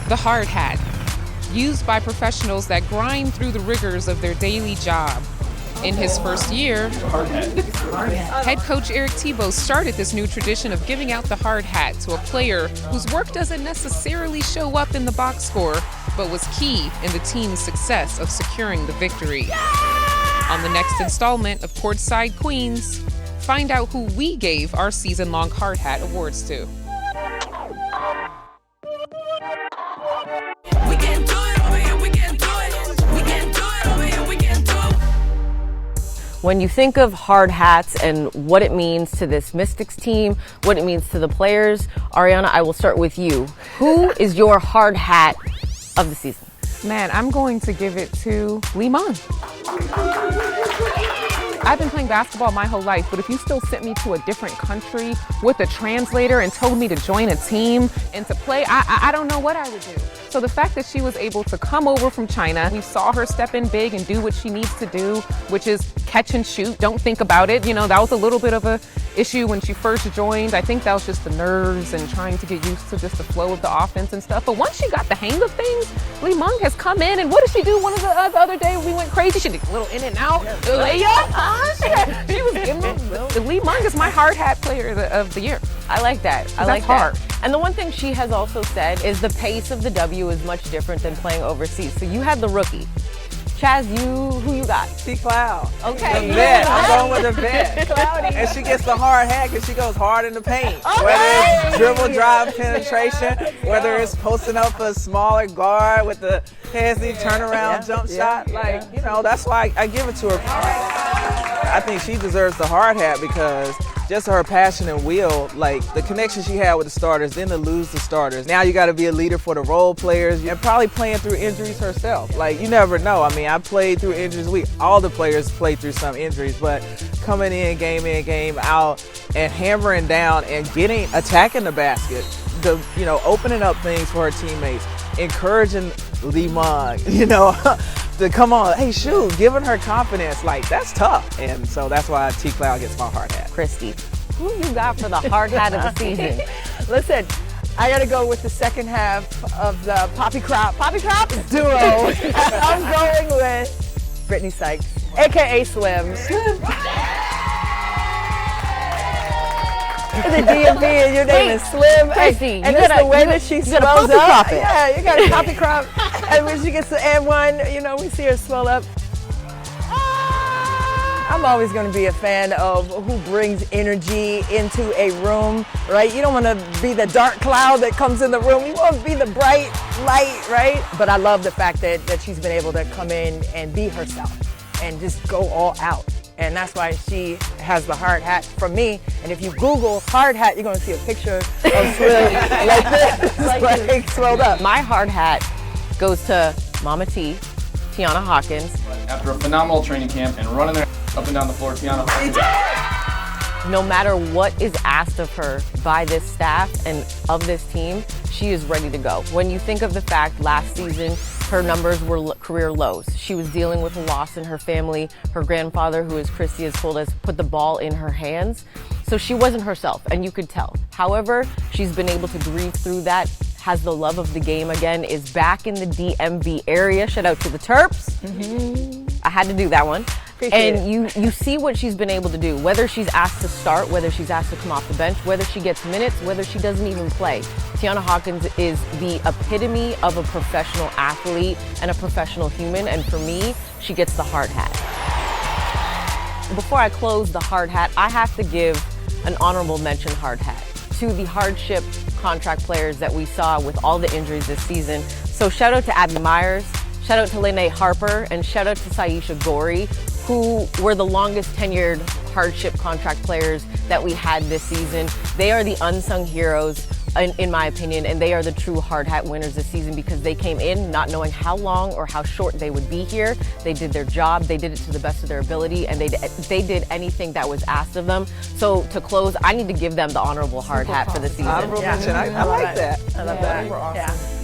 The hard hat, used by professionals that grind through the rigors of their daily job. In his first year, head coach Eric Thibault started this new tradition of giving out the hard hat to a player whose work doesn't necessarily show up in the box score, but was key in the team's success of securing the victory. On the next installment of Courtside Queens, find out who we gave our season-long hard hat awards to. We can do it over here, we can do it. We can do it over here, we can do it. When you think of hard hats and what it means to this Mystics team, what it means to the players, Ariana, I will start with you. Who is your hard hat of the season? Man, I'm going to give it to Meghan. I've been playing basketball my whole life, but if you still sent me to a different country with a translator and told me to join a team and to play, I don't know what I would do. So the fact that she was able to come over from China, we saw her step in big and do what she needs to do, which is catch and shoot, don't think about it. You know, that was a little bit of a issue when she first joined. I think that was just the nerves and trying to get used to just the flow of the offense and stuff. But once she got the hang of things, Meghan has come in, and what did she do one of the other day we went crazy? She did a little in and out, layup. She was giving them. Meghan is my hard hat player of the year. I like that. I like hard. that. And the one thing she has also said is the pace of the W is much different than playing overseas. So you had the rookie. Chaz, who you got? T-Cloud. Okay. The vet. I'm going with the vet. And she gets the hard hat because she goes hard in the paint. Okay. Whether it's dribble, drive, penetration, whether it's posting up a smaller guard with the Chasity turnaround jump shot. Like, you know, that's why I give it to her. I think she deserves the hard hat because just her passion and will, like the connection she had with the starters, then to lose the starters. Now you got to be a leader for the role players and probably playing through injuries herself. Like, you never know. I mean, I played through injuries. All the players played through some injuries, but coming in, game out, and hammering down and attacking the basket, opening up things for her teammates, encouraging Meghan, to come on, hey, shoot, giving her confidence, like, that's tough. And so that's why T-Cloud gets my hard hat. Christy, who you got for the hard hat of the season? Listen, I got to go with the second half of the Poppy Crop duo. I'm going with Brittany Sykes, a.k.a. Slim. The DMV and your name is Slim. Christy, and it's the way that she swells up. It. Yeah, you got a Poppy Crop. And when she gets to N1, we see her swell up. I'm always going to be a fan of who brings energy into a room, right? You don't want to be the dark cloud that comes in the room. You want to be the bright light, right? But I love the fact that she's been able to come in and be herself and just go all out. And that's why she has the hard hat from me. And if you Google hard hat, you're going to see a picture of Slim like this, like swelled up. My hard hat goes to Mama T, Tiana Hawkins. After a phenomenal training camp and running there up and down the floor, Tiana Hawkins. No matter what is asked of her by this staff and of this team, she is ready to go. When you think of the fact last season, her numbers were career lows. She was dealing with a loss in her family. Her grandfather, who is Christy, has told us, put the ball in her hands. So she wasn't herself, and you could tell. However, she's been able to grieve through that, has the love of the game again, is back in the DMV area. Shout out to the Terps. I had to do that one. And you see what she's been able to do, whether she's asked to start, whether she's asked to come off the bench, whether she gets minutes, whether she doesn't even play. Tiana Hawkins is the epitome of a professional athlete and a professional human, and for me, she gets the hard hat. Before I close the hard hat, I have to give an honorable mention hard hat to the hardship contract players that we saw with all the injuries this season. So shout out to Abby Myers, shout out to Lene Harper, and shout out to Saisha Gori, who were the longest tenured hardship contract players that we had this season. They are the unsung heroes, in my opinion, and they are the true hard hat winners this season because they came in not knowing how long or how short they would be here. They did their job, they did it to the best of their ability, and they did anything that was asked of them. So to close, I need to give them the honorable hard hat for the season. Honorable mention. I like that. I love that. Awesome. Yeah.